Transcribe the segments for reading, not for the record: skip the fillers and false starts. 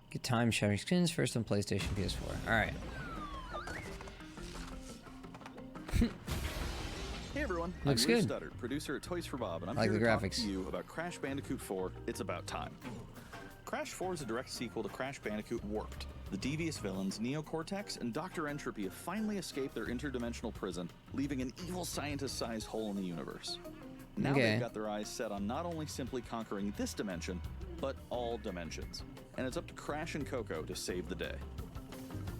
Get time shattering skins first on PlayStation, PS4. Alright. Hey everyone, Looks I'm Lou good. Studdard, producer at Toys for Bob, and I'm Like here the to talk graphics. to you about Crash Bandicoot 4, It's About Time. Crash 4 is a direct sequel to Crash Bandicoot Warped. The devious villains, Neo Cortex and Dr. Entropy, have finally escaped their interdimensional prison, leaving an evil scientist-sized hole in the universe. Now they've got their eyes set on not only simply conquering this dimension, but all dimensions. And it's up to Crash and Coco to save the day.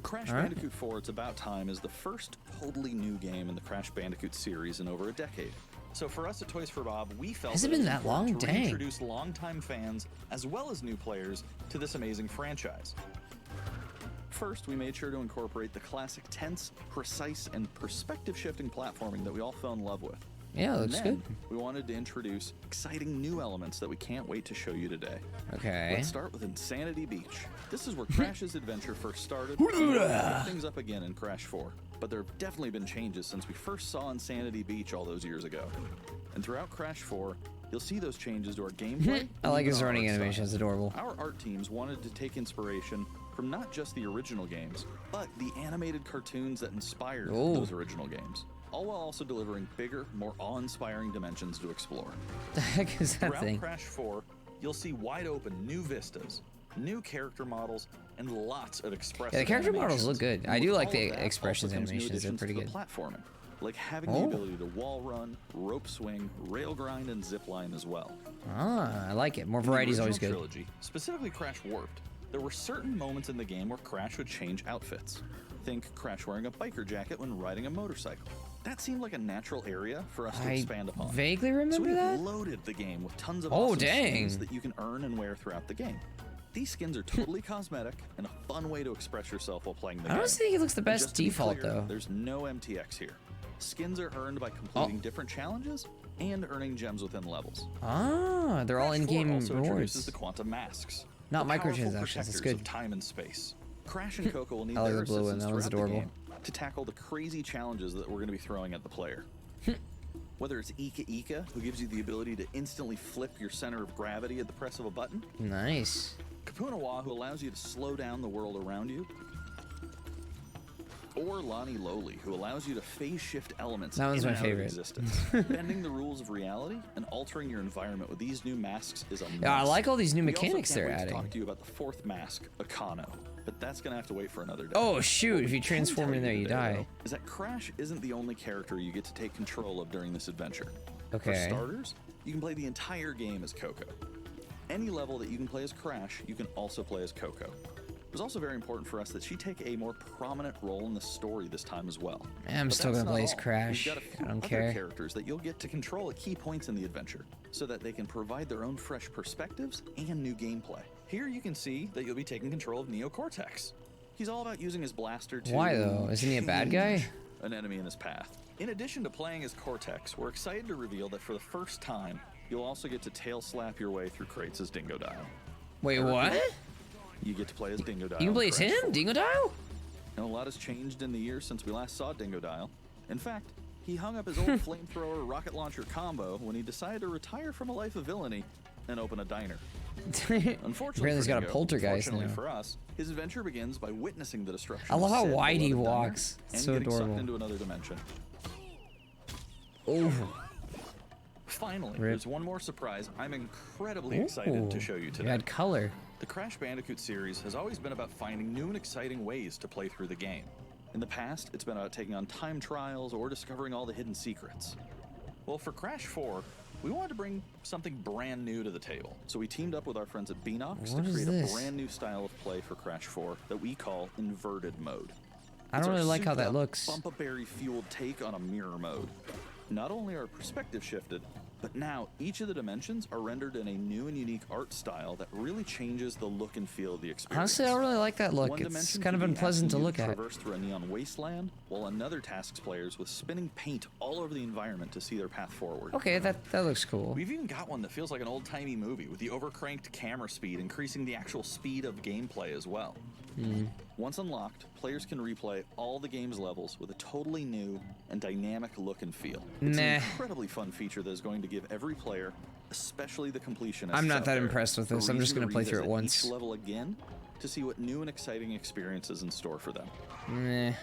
Crash Bandicoot 4 It's About Time is the first totally new game in the Crash Bandicoot series in over a decade. So for us at Toys for Bob, we felt Has it been that long? to Dang. introduce longtime fans as well as new players to this amazing franchise. First, we made sure to incorporate the classic tense, precise, and perspective-shifting platforming that we all fell in love with. Yeah, it looks And then, good. we wanted to introduce exciting new elements that we can't wait to show you today. Okay. Let's start with Insanity Beach. This is where Crash's adventure first started. And we'll pick things up again in Crash 4. But there have definitely been changes since we first saw Insanity Beach all those years ago. And throughout Crash 4, you'll see those changes to our gameplay. I like and his our running art animation, it's style. adorable. Our art teams wanted to take inspiration from not just the original games, but the animated cartoons that inspired those original games. All while also delivering bigger, more awe-inspiring dimensions to explore. The heck is that Throughout thing? Crash 4, you'll see wide-open new vistas, new character models, and lots of expressive Yeah, the character models animations. look good. And I with do like all the of that expressions also comes new animations, they're additions pretty to good. the platforming, like having the ability to wall run, rope swing, rail grind, and zip line as well. Ah, I like it. More In the variety is always original good. trilogy, specifically Crash Warped, there were certain moments in the game where Crash would change outfits. Think Crash wearing a biker jacket when riding a motorcycle. That seemed like a natural area for us to I expand upon. vaguely So remember we that? loaded the game with tons of Oh, awesome skins dang. that you can earn and wear throughout the game. These skins are totally cosmetic and a fun way to express yourself while playing the game. I don't think it looks the And best just to be default, clear, though. There's no MTX here. Skins are earned by completing different challenges and earning gems within levels. Ah, they're all Crash 4 in-game also introduces rewards. the quantum masks. Not the powerful microtransactions, that's protectors good. Of time and space. Crash and Coco will need I like their the blue one, assistance that one's throughout the adorable. game to tackle the crazy challenges that we're going to be throwing at the player. Whether it's Ika Ika, who gives you the ability to instantly flip your center of gravity at the press of a button, Nice. Kapunawa, who allows you to slow down the world around you, or Lonnie Lowly, who allows you to phase shift elements That one's in my and out of favorite. existence. Bending the rules of reality and altering your environment with these new masks is a must. Yeah, I like all these new We also mechanics can't they're wait to adding. talk to you about the fourth mask, Akano, but that's gonna have to wait for another day. Oh shoot, What if we you can transform tell in there, you today, die. though, is that Crash isn't the only character you get to take control of during this adventure. For Okay. starters, you can play the entire game as Coco. Any level that you can play as Crash, you can also play as Coco. It was also very important for us that she take a more prominent role in the story this time as well. I'm But still that's gonna play not as all. Crash. We've got a few I don't other care. characters that you'll get to control at key points in the adventure, so that they can provide their own fresh perspectives and new gameplay. Here you can see that you'll be taking control of Neo Cortex. He's all about using his blaster to... Why, though? Isn't he a bad guy? change an enemy in his path. In addition to playing as Cortex, we're excited to reveal that for the first time, you'll also get to tail slap your way through crates as Dingo Dial. Wait, what? You get to play as Dingo Dial. You can play in as Crash him? 4. Dingo Dial? And a lot has changed in the years since we last saw Dingo Dial. In fact, he hung up his old flamethrower rocket launcher combo when he decided to retire from a life of villainy and open a diner. Unfortunately, Apparently he's for got a Dingo, poltergeist fortunately now. for us, his adventure begins by witnessing the destruction. I love of how said wide he beloved diner walks. It's and so getting adorable. sucked into another dimension. Oh. Finally, Rip. there's one more surprise I'm incredibly excited to show you You today. had color. The Crash Bandicoot series has always been about finding new and exciting ways to play through the game. In the past, it's been about taking on time trials or discovering all the hidden secrets. Well, for Crash 4, we wanted to bring something brand new to the table. So we teamed up with our friends at Beanox What to is create this? a brand new style of play for Crash 4 that we call inverted mode. I It's don't our really like how that souped-up, looks. bumpa-berry-fueled take on a mirror mode. Not only are perspective shifted, but now each of the dimensions are rendered in a new and unique art style that really changes the look and feel of the experience. Honestly, I don't really like that look. One It's dimension kind of can be unpleasant to asking you look at. Traverse through a neon wasteland, while another tasks players with spinning paint all over the environment to see their path forward. Okay, that looks cool. We've even got one that feels like an old-timey movie, with the overcranked camera speed increasing the actual speed of gameplay as well. Once unlocked, players can replay all the game's levels with a totally new and dynamic look and feel. It's Nah. an incredibly fun feature that is going to give every player, especially the completionists I'm not out that there, impressed with a this. I'm just reason gonna play through it revisit once. each level again to see what new and exciting experiences in store for them. Meh.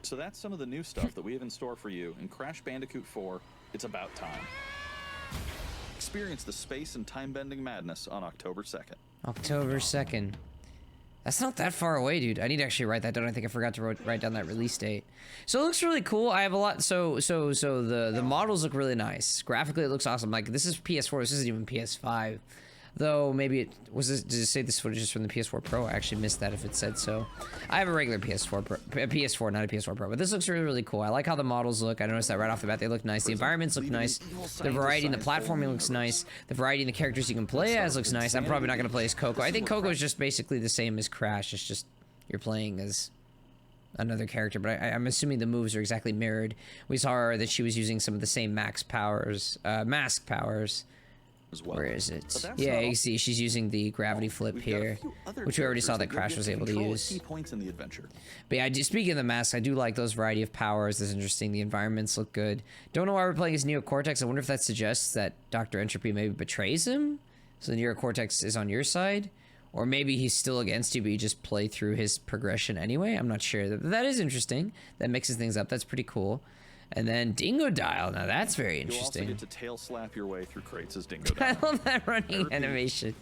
So that's some of the new stuff that we have in store for you in Crash Bandicoot 4, It's About Time. Experience the space and time-bending madness on October 2nd. October 2nd. That's not that far away, dude. I need to actually write that down. I think I forgot to write down that release date. So it looks really cool. I have a lot. So the models look really nice. Graphically, it looks awesome. Like, this is PS4. This isn't even PS5. Though, maybe it was this, did it say this footage is from the PS4 Pro? I actually missed that if it said so. I have a regular PS4 Pro, a PS4, not a PS4 Pro, but this looks really, really cool. I like how the models look. I noticed that right off the bat. They look nice. The environments look nice. The variety in the platforming looks nice. The variety in the characters you can play as looks nice. I'm probably not going to play as Coco. I think Coco is just basically the same as Crash. It's just you're playing as another character, but I'm assuming the moves are exactly mirrored. We saw her that she was using some of the same mask powers. As well. Where is it? Yeah, you see she's using the gravity flip here, which we already saw that Crash was able to use. Key points in the adventure. But yeah, speaking of the masks, I do like those variety of powers. That's interesting. The environments look good. Don't know why we're playing as Neo Cortex. I wonder if that suggests that Dr. Entropy maybe betrays him? So Neo Cortex is on your side? Or maybe he's still against you, but you just play through his progression anyway? I'm not sure. That is interesting. That mixes things up. That's pretty cool. And then Dingo Dial. Now that's very interesting. You'll also get to tail slap your way through crates as Dingo Dial. I love that running animation.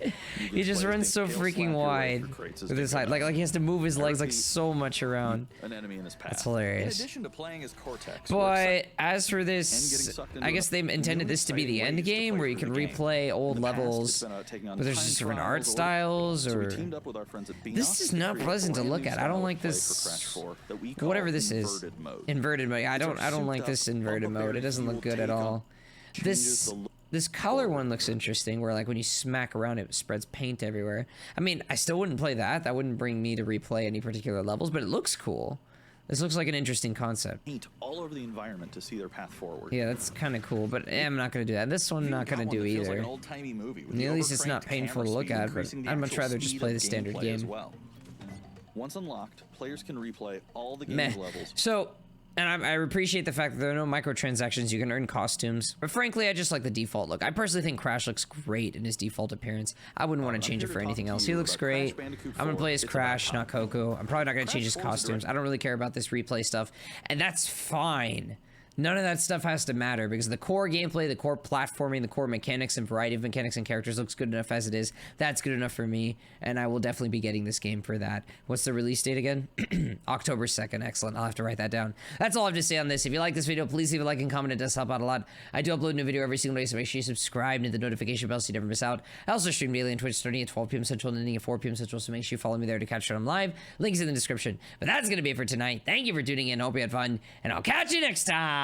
He just runs so freaking wide with his height. Like he has to move his legs like so much around. An enemy in his path. That's hilarious. In addition to playing as Cortex. But as for this, I guess they intended this to be the end game where you can replay old levels, but there's just different art styles, or this is not pleasant to look at. I don't like this. Whatever this is, inverted mode. I don't like this inverted mode. It doesn't look good at all. This color one looks interesting, where like when you smack around it spreads paint everywhere. I mean, I still wouldn't play that. That wouldn't bring me to replay any particular levels, but it looks cool. This looks like an interesting concept. Paint all over the environment to see their path forward. Yeah, that's kind of cool, but I'm not going to do that. This one I'm not going to do either. Like an old-timey movie with at least it's not painful to look at, but I'd much rather just play the standard game. Well. Once unlocked, players can replay all the game's levels. So, and I appreciate the fact that there are no microtransactions. You can earn costumes. But frankly, I just like the default look. I personally think Crash looks great in his default appearance. I wouldn't want to change it for anything else. He looks great. I'm going to play as Crash, not Coco. I'm probably not going to change his costumes. I don't really care about this replay stuff. And that's fine. None of that stuff has to matter because the core gameplay, the core platforming, the core mechanics and variety of mechanics and characters looks good enough as it is. That's good enough for me, and I will definitely be getting this game for that. What's the release date again? October 2nd. Excellent. I'll have to write that down. That's all I have to say on this. If you like this video, please leave a like and comment. It does help out a lot. I do upload a new video every single day, so make sure you subscribe and hit the notification bell so you never miss out. I also stream daily on Twitch starting at 12 p.m. Central and ending at 4 p.m. Central, so make sure you follow me there to catch it on live. Links in the description. But that's going to be it for tonight. Thank you for tuning in. Hope you had fun, and I'll catch you next time.